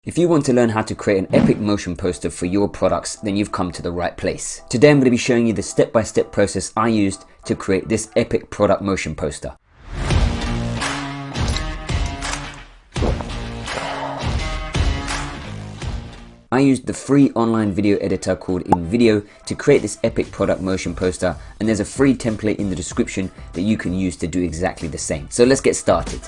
If you want to learn how to create an epic motion poster for your products, then you've come to the right place. Today I'm going to be showing you the step-by-step process I used to create this epic product motion poster. I used the free online video editor called InVideo to create this epic product motion poster, and there's a free template in the description that you can use to do exactly the same. So let's get started.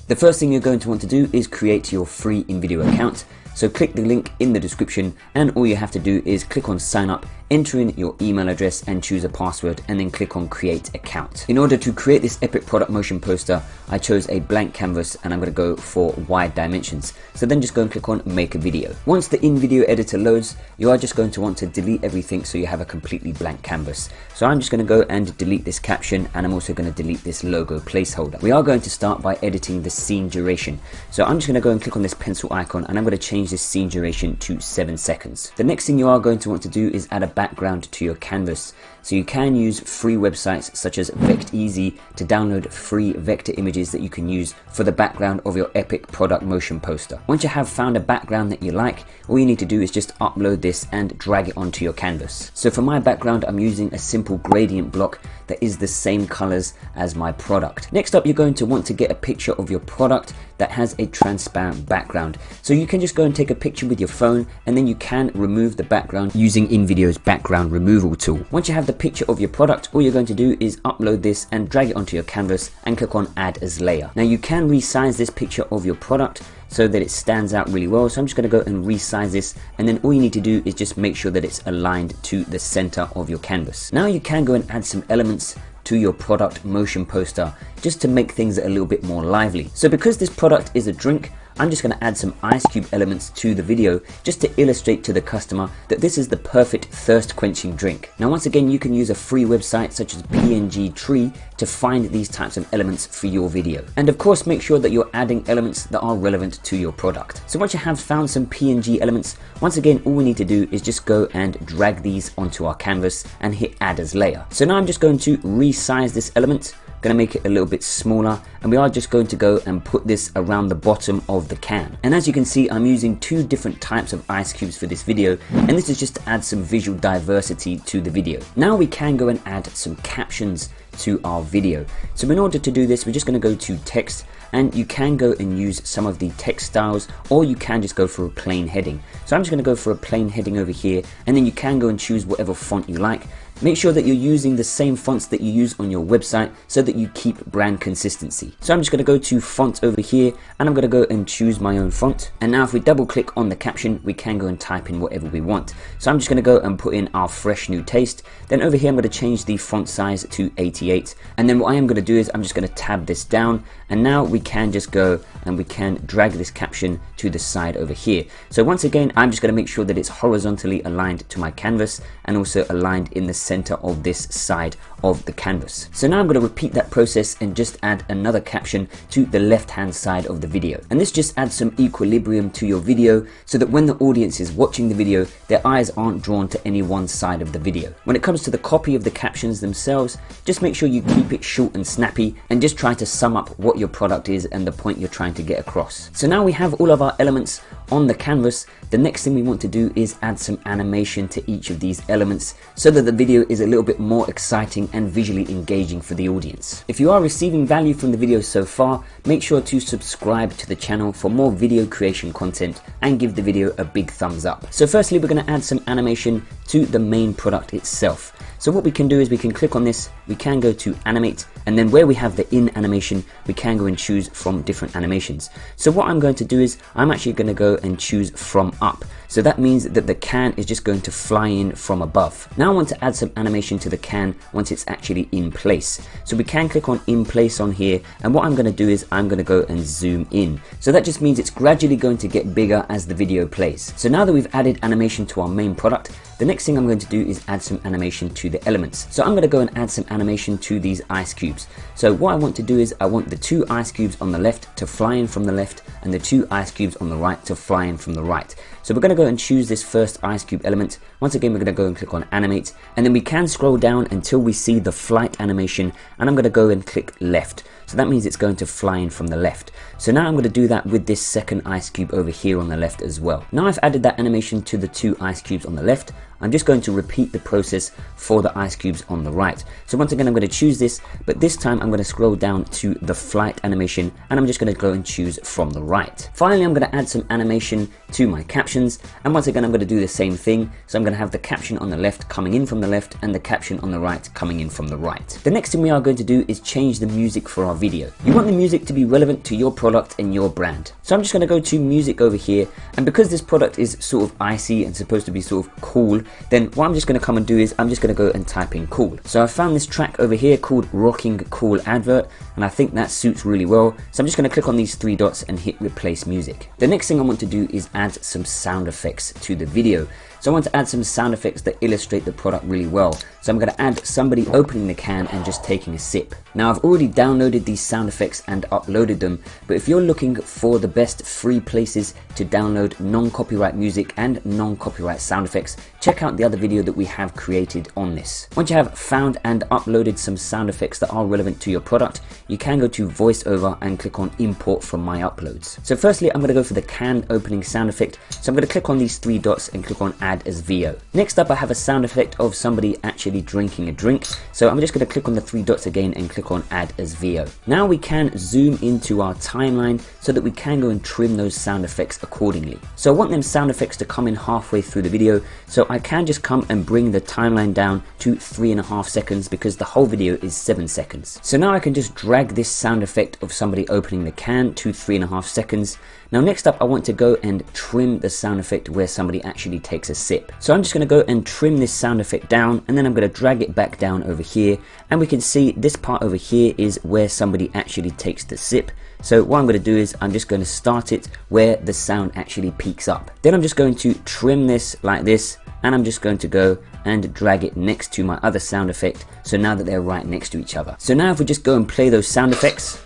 The first thing you're going to want to do is create your free InVideo account. So click the link in the description, and all you have to do is click on sign up, enter in your email address and choose a password, and then click on create account. In order to create this epic product motion poster, I chose a blank canvas and I'm going to go for wide dimensions. So then just go and click on make a video. Once the InVideo editor loads, you are just going to want to delete everything so you have a completely blank canvas. So I'm just going to go and delete this caption, and I'm also going to delete this logo placeholder. We are going to start by editing the scene duration. So I'm just going to go and click on this pencil icon, and I'm going to change this scene duration to 7 seconds. The next thing you are going to want to do is add a background to your canvas. So you can use free websites such as Vect-Easy to download free vector images that you can use for the background of your epic product motion poster. Once you have found a background that you like, all you need to do is just upload this and drag it onto your canvas. So for my background, I'm using a simple gradient block that is the same colors as my product. Next up, you're going to want to get a picture of your product that has a transparent background. So you can just go and take a picture with your phone, and then you can remove the background using InVideo's background removal tool. Once you have the picture of your product, all you're going to do is upload this and drag it onto your canvas and click on add as layer. Now you can resize this picture of your product so that it stands out really well. So I'm just going to go and resize this, and then all you need to do is just make sure that it's aligned to the center of your canvas. Now you can go and add some elements to your product motion poster just to make things a little bit more lively. So because this product is a drink, I'm just going to add some ice cube elements to the video just to illustrate to the customer that this is the perfect thirst quenching drink. Now once again, you can use a free website such as PNG Tree to find these types of elements for your video. And of course, make sure that you're adding elements that are relevant to your product. So once you have found some PNG elements, once again, all we need to do is just go and drag these onto our canvas and hit add as layer. So now I'm just going to resize this element, going to make it a little bit smaller, and we are just going to go and put this around the bottom of the can. And as you can see, I'm using two different types of ice cubes for this video, and this is just to add some visual diversity to the video. Now we can go and add some captions to our video. So in order to do this, we're just going to go to text, and you can go and use some of the text styles, or you can just go for a plain heading. So I'm just going to go for a plain heading over here, and then you can go and choose whatever font you like. Make sure that you're using the same fonts that you use on your website so that you keep brand consistency. So I'm just going to go to font over here, and I'm going to go and choose my own font. And now if we double click on the caption, we can go and type in whatever we want. So I'm just going to go and put in our fresh new taste. Then over here, I'm going to change the font size to 88. And then what I am going to do is I'm just going to tab this down, and now we can just go and we can drag this caption to the side over here. So once again, I'm just going to make sure that it's horizontally aligned to my canvas and also aligned in the center of this side of the canvas. So now I'm going to repeat that process and just add another caption to the left hand side of the video. And this just adds some equilibrium to your video so that when the audience is watching the video, their eyes aren't drawn to any one side of the video. When it comes to the copy of the captions themselves, just make sure you keep it short and snappy, and just try to sum up what your product is and the point you're trying to get across. So now we have all of our elements on the canvas. The next thing we want to do is add some animation to each of these elements so that the video is a little bit more exciting and visually engaging for the audience. If you are receiving value from the video so far, make sure to subscribe to the channel for more video creation content and give the video a big thumbs up. So firstly, we're going to add some animation to the main product itself. So what we can do is we can click on this, we can go to animate, and then where we have the in animation, we can go and choose from different animations. So what I'm going to do is I'm actually going to go and choose from up. So that means that the can is just going to fly in from above. Now I want to add some animation to the can once it's actually in place. So we can click on in place on here, and what I'm going to do is I'm going to go and zoom in. So that just means it's gradually going to get bigger as the video plays. So now that we've added animation to our main product, the next thing I'm going to do is add some animation to the elements. So I'm going to go and add some animation to these ice cubes. So what I want to do is I want the two ice cubes on the left to fly in from the left, and the two ice cubes on the right to fly in from the right. So we're going to go and choose this first ice cube element. Once again, we're going to go and click on animate, and then we can scroll down until we see the flight animation, and I'm going to go and click left. So So that means it's going to fly in from the left. So now I'm going to do that with this second ice cube over here on the left as well. Now I've added that animation to the 2 ice cubes on the left. I'm just going to repeat the process for the ice cubes on the right. So once again, I'm going to choose this, but this time I'm going to scroll down to the flight animation, and I'm just going to go and choose from the right. Finally, I'm going to add some animation to my captions, and once again, I'm going to do the same thing. So I'm going to have the caption on the left coming in from the left and the caption on the right coming in from the right. The next thing we are going to do is change the music for our video. You want the music to be relevant to your product and your brand. So I'm just going to go to music over here, and because this product is sort of icy and supposed to be sort of cool, then what I'm just going to come and do is I'm just going to go and type in cool. So I found this track over here called Rocking Cool Advert, and I think that suits really well. So I'm just going to click on these 3 dots and hit replace music. The next thing I want to do is add some sound effects to the video. So I want to add some sound effects that illustrate the product really well. So I'm going to add somebody opening the can and just taking a sip. Now I've already downloaded these sound effects and uploaded them, but if you're looking for the best free places to download non-copyright music and non-copyright sound effects, check out the other video that we have created on this. Once you have found and uploaded some sound effects that are relevant to your product, you can go to voiceover and click on import from my uploads. So firstly, I'm going to go for the can opening sound effect. So I'm going to click on these 3 dots and click on add as VO. Next up, I have a sound effect of somebody actually drinking a drink. So I'm just going to click on the 3 dots again and click on add as VO. Now we can zoom into our timeline so that we can go and trim those sound effects accordingly. So I want them sound effects to come in halfway through the video. So I can just come and bring the timeline down to 3.5 seconds because the whole video is 7 seconds. So now I can just drag this sound effect of somebody opening the can to 3.5 seconds. Now next up, I want to go and trim the sound effect where somebody actually takes a sip. So I'm just going to go and trim this sound effect down, and then I'm going to drag it back down over here, and we can see this part over here is where somebody actually takes the sip. So what I'm going to do is I'm just going to start it where the sound actually peaks up. Then I'm just going to trim this like this, and I'm just going to go and drag it next to my other sound effect, so now that they're right next to each other. So now if we just go and play those sound effects,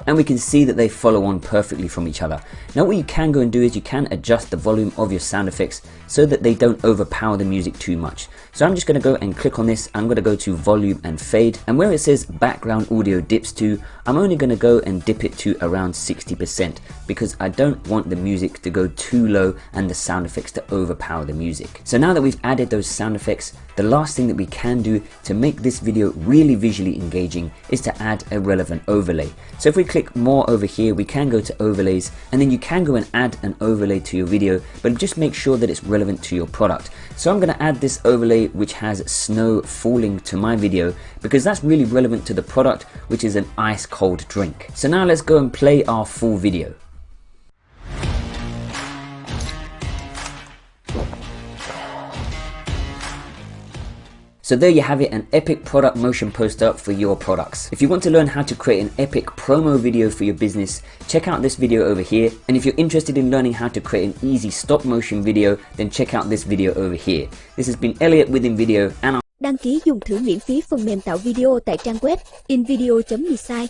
and we can see that they follow on perfectly from each other. Now what you can go and do is you can adjust the volume of your sound effects so that they don't overpower the music too much. So I'm just going to go and click on this. I'm going to go to volume and fade, and where it says background audio dips to, I'm only going to go and dip it to around 60% because I don't want the music to go too low and the sound effects to overpower the music. So now that we've added those sound effects, the last thing that we can do to make this video really visually engaging is to add a relevant overlay. So if we click more over here, we can go to overlays, and then you can go and add an overlay to your video, but just make sure that it's relevant to your product. So I'm going to add this overlay which has snow falling to my video because that's really relevant to the product, which is an ice cold drink. So now let's go and play our full video. So there you have it, an epic product motion poster for your products. If you want to learn how to create an epic promo video for your business, check out this video over here. And if you're interested in learning how to create an easy stop motion video, then check out this video over here. This has been Elliot with InVideo, and đăng ký dùng thử miễn phí phần mềm tạo video tại trang web InVideo.design.